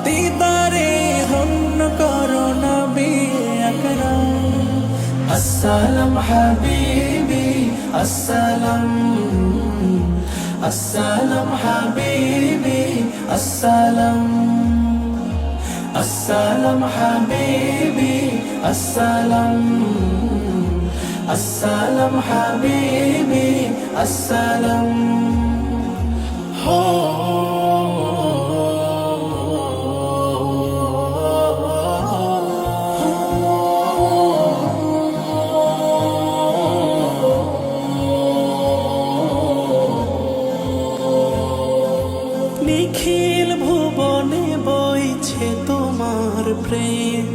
দিদারে ধন্য করো নবী আকরাম। আসসালাম হাবিবি আসসালাম, আসসালাম হাবিবি আসসালাম, আসসালাম হাবিবি আসসালাম, আসসালাম হাবিবি আসসালাম। হো নিখিল ভুবনে বইছে তোমার প্রেম,